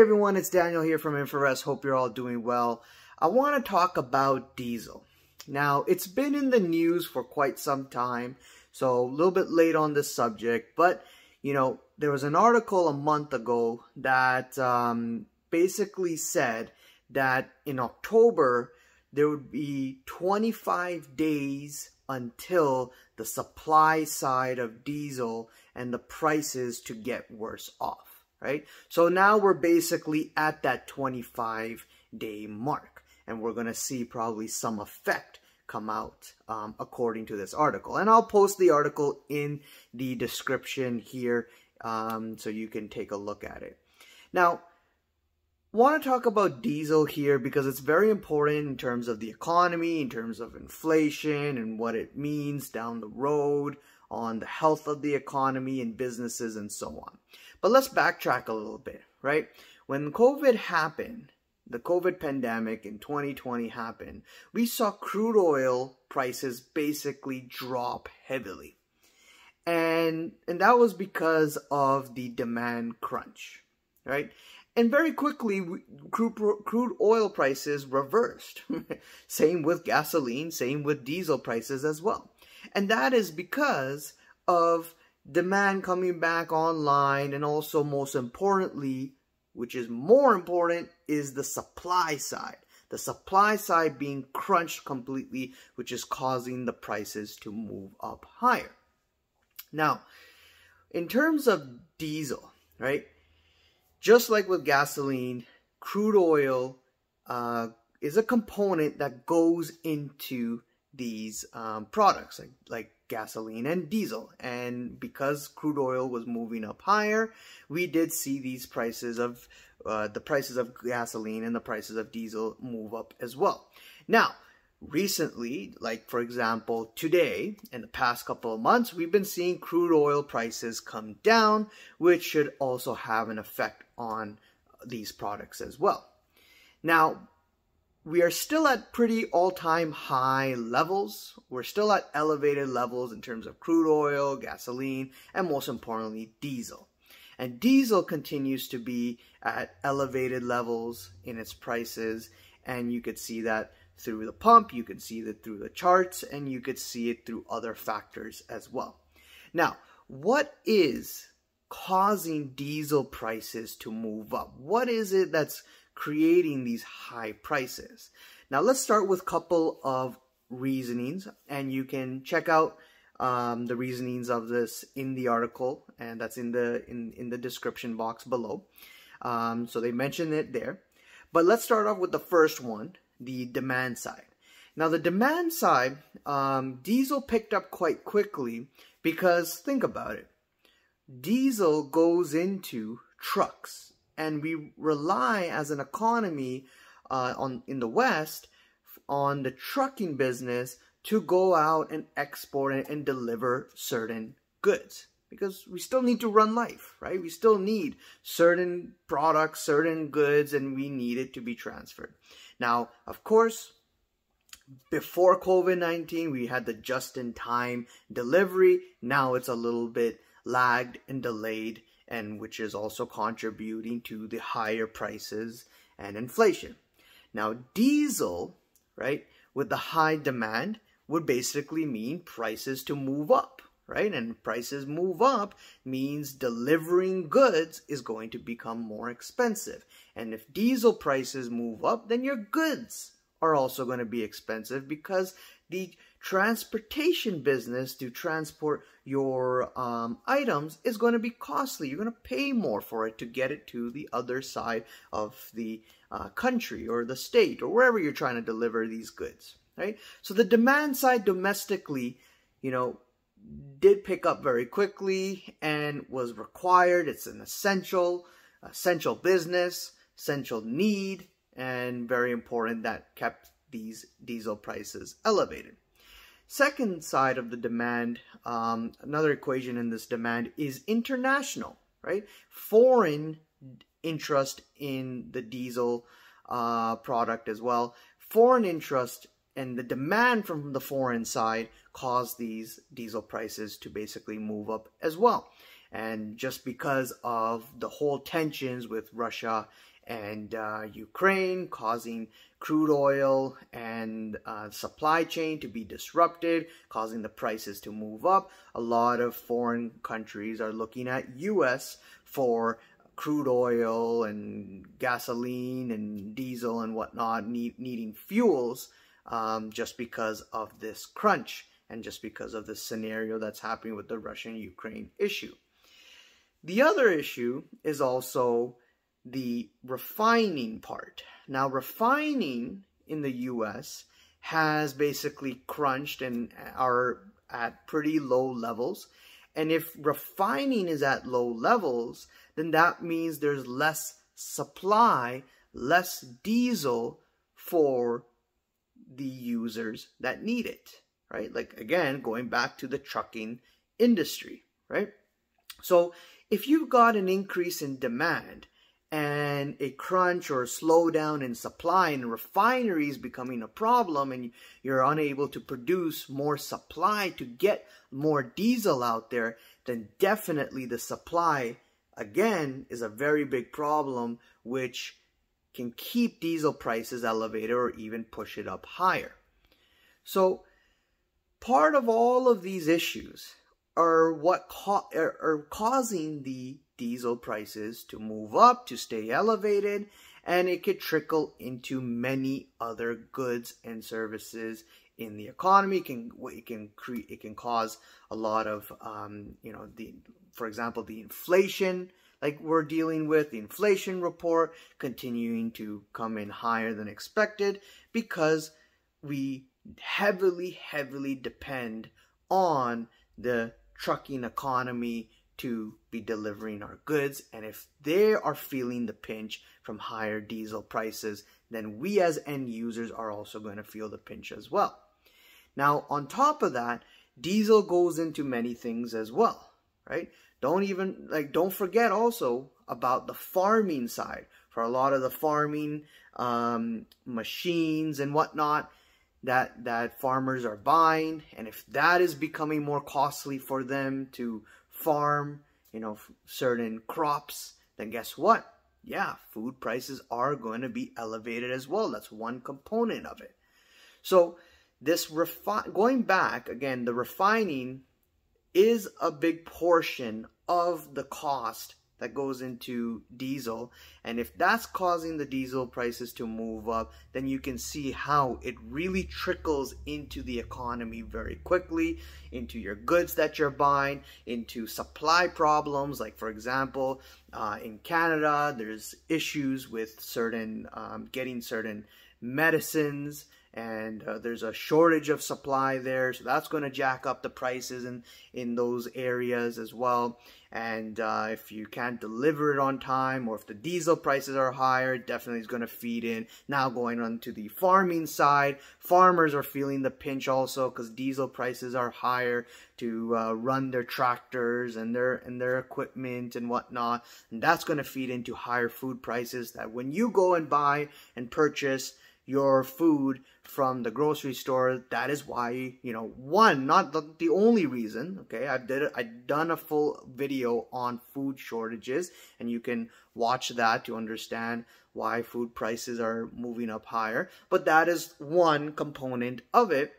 everyone, it's Daniel here from InfoRest. Hope you're all doing well. I want to talk about diesel. Now, it's been in the news for quite some time, so a little bit late on this subject, but there was an article a month ago that basically said that in October there would be 25 days until the supply side of diesel and the prices to get worse off. Right? So now we're basically at that 25-day mark, and we're going to see probably some effect come out according to this article. And I'll post the article in the description here so you can take a look at it. Now, want to talk about diesel here because it's very important in terms of the economy, in terms of inflation and what it means down the road on the health of the economy and businesses and so on. But let's backtrack a little bit, right? When COVID happened, the COVID pandemic in 2020 happened, we saw crude oil prices basically drop heavily. And that was because of the demand crunch, right? And very quickly, crude oil prices reversed. Same with gasoline, same with diesel prices as well. And that is because of demand coming back online, and also most importantly, which is more important, is the supply side. The supply side being crunched completely, which is causing the prices to move up higher. Now, in terms of diesel, right? Just like with gasoline, crude oil is a component that goes into these products like gasoline and diesel. And because crude oil was moving up higher, we did see these prices of the prices of gasoline and the prices of diesel move up as well. Now, recently, like for example, today, in the past couple of months, we've been seeing crude oil prices come down, which should also have an effect on these products as well. Now, we are still at pretty all-time high levels. We're still at elevated levels in terms of crude oil, gasoline, and most importantly, diesel. And diesel continues to be at elevated levels in its prices, and you could see that through the pump, you could see that through the charts, and you could see it through other factors as well. Now, what is causing diesel prices to move up? What is it that's creating these high prices? Now, let's start with a couple of reasonings, and you can check out the reasonings of this in the article, and that's in the description box below. So they mention it there. But let's start off with the first one, the demand side. Now, the demand side, diesel picked up quite quickly because, think about it, diesel goes into trucks, and we rely as an economy in the West on the trucking business to go out and export and deliver certain goods, because we still need to run life, right? We still need certain products, certain goods, and we need it to be transferred. Now, of course, before COVID-19, we had the just-in-time delivery. Now it's a little bit lagged and delayed, and which is also contributing to the higher prices and inflation. Now, diesel, right, with the high demand would basically mean prices to move up, right? And prices move up means delivering goods is going to become more expensive. And if diesel prices move up, then your goods are also going to be expensive, because the transportation business to transport your items is going to be costly. You're going to pay more for it to get it to the other side of the country or the state or wherever you're trying to deliver these goods, right? So the demand side domestically, did pick up very quickly and was required. It's an essential business, essential need, and very important, that kept these diesel prices elevated. Second side of the demand, another equation in this demand is international, right? Foreign interest in the diesel product as well. Foreign interest and the demand from the foreign side caused these diesel prices to basically move up as well. And just because of the whole tensions with Russia and Ukraine causing crude oil and supply chain to be disrupted, causing the prices to move up, a lot of foreign countries are looking at US for crude oil and gasoline and diesel and whatnot, needing fuels, just because of this crunch and just because of the scenario that's happening with the Russian-Ukraine issue. The other issue is also the refining part. Now, refining in the US has basically crunched and are at pretty low levels. And if refining is at low levels, then that means there's less supply, less diesel for the users that need it, right? Like, again, going back to the trucking industry, right? So if you've got an increase in demand and a crunch or a slowdown in supply and refineries becoming a problem and you're unable to produce more supply to get more diesel out there, then definitely the supply, again, is a very big problem, which can keep diesel prices elevated or even push it up higher. So part of all of these issues are what are causing the diesel prices to move up, to stay elevated, and it could trickle into many other goods and services in the economy. It can cause a lot of for example, the inflation like we're dealing with, the inflation report continuing to come in higher than expected because we heavily depend on the trucking economy to be delivering our goods. And if they are feeling the pinch from higher diesel prices, then we as end users are also going to feel the pinch as well. Now, on top of that, diesel goes into many things as well, right? Don't forget also about the farming side. For a lot of the farming machines and whatnot that farmers are buying, and if that is becoming more costly for them to farm, certain crops, then guess what? Yeah, food prices are going to be elevated as well. That's one component of it. So this going back again, the refining is a big portion of the cost that goes into diesel. And if that's causing the diesel prices to move up, then you can see how it really trickles into the economy very quickly, into your goods that you're buying, into supply problems. Like, for example, in Canada, there's issues with getting certain medicines, and there's a shortage of supply there, so that's going to jack up the prices in those areas as well. And if you can't deliver it on time, or if the diesel prices are higher, it definitely is going to feed in. Now going on to the farming side, farmers are feeling the pinch also because diesel prices are higher to run their tractors and their equipment and whatnot. And that's going to feed into higher food prices, that when you go and buy and purchase your food from the grocery store, that is why, one, not the only reason, okay, I've done a full video on food shortages, and you can watch that to understand why food prices are moving up higher, but that is one component of it,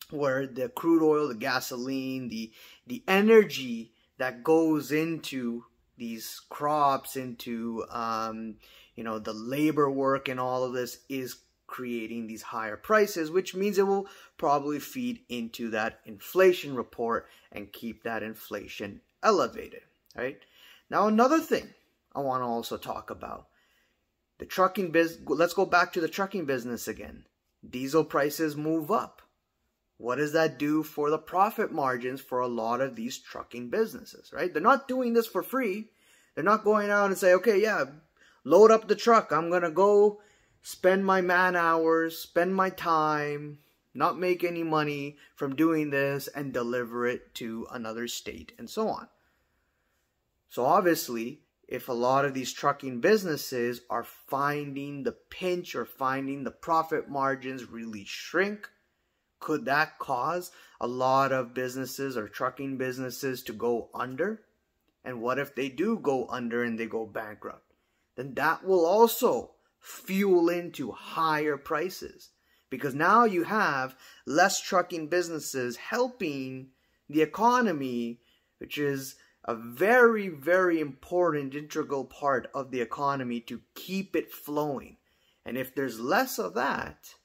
where the crude oil, the gasoline, the energy that goes into these crops, into the labor work and all of this is creating these higher prices, which means it will probably feed into that inflation report and keep that inflation elevated, right? Now, another thing I want to also talk about, the trucking business. Let's go back to the trucking business again. Diesel prices move up. What does that do for the profit margins for a lot of these trucking businesses, right? They're not doing this for free. They're not going out and say, okay, yeah, load up the truck. I'm going to go spend my man hours, spend my time, not make any money from doing this, and deliver it to another state and so on. So obviously, if a lot of these trucking businesses are finding the pinch or finding the profit margins really shrink, could that cause a lot of businesses or trucking businesses to go under? And what if they do go under and they go bankrupt? Then that will also fuel into higher prices, because now you have less trucking businesses helping the economy, which is a very, very important integral part of the economy to keep it flowing. And if there's less of that,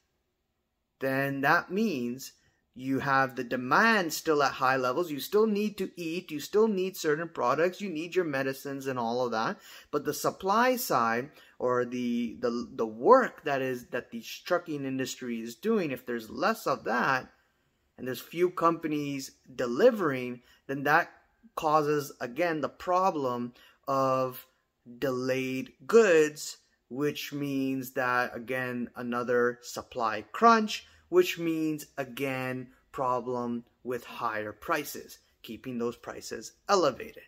then that means you have the demand still at high levels. You still need to eat. You still need certain products. You need your medicines and all of that. But the supply side, or the work that the trucking industry is doing, if there's less of that and there's few companies delivering, then that causes, again, the problem of delayed goods, which means that, again, another supply crunch, which means, again, problem with higher prices, keeping those prices elevated.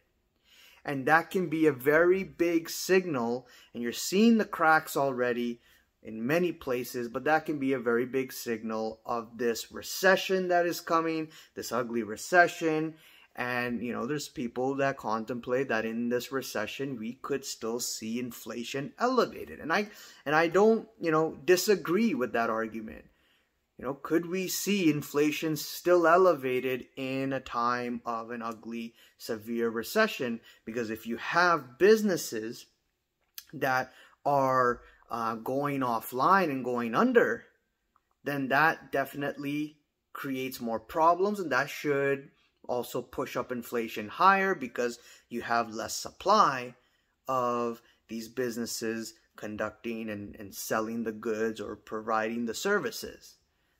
And that can be a very big signal, and you're seeing the cracks already in many places, but that can be a very big signal of this recession that is coming, this ugly recession. And, you know, there's people that contemplate that in this recession, we could still see inflation elevated. And I don't, you know, disagree with that argument. You know, could we see inflation still elevated in a time of an ugly, severe recession? Because if you have businesses that are going offline and going under, then that definitely creates more problems, and that should also push up inflation higher, because you have less supply of these businesses conducting and selling the goods or providing the services.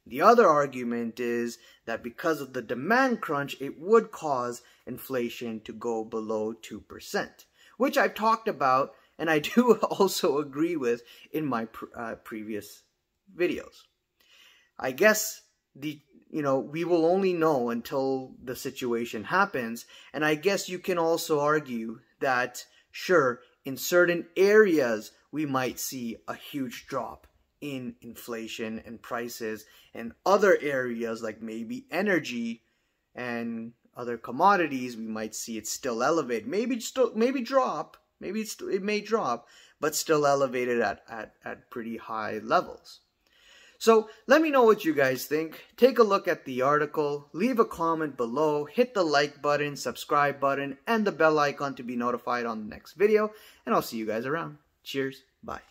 The other argument is that because of the demand crunch, it would cause inflation to go below 2%, which I've talked about, and I do also agree with in my previous videos. I guess we will only know until the situation happens. And I guess you can also argue that, sure, in certain areas, we might see a huge drop in inflation and prices, and other areas like maybe energy and other commodities, we might see it still elevated. Maybe drop, it may drop, but still elevated at pretty high levels. So let me know what you guys think. Take a look at the article, leave a comment below, hit the like button, subscribe button, and the bell icon to be notified on the next video, and I'll see you guys around. Cheers, bye.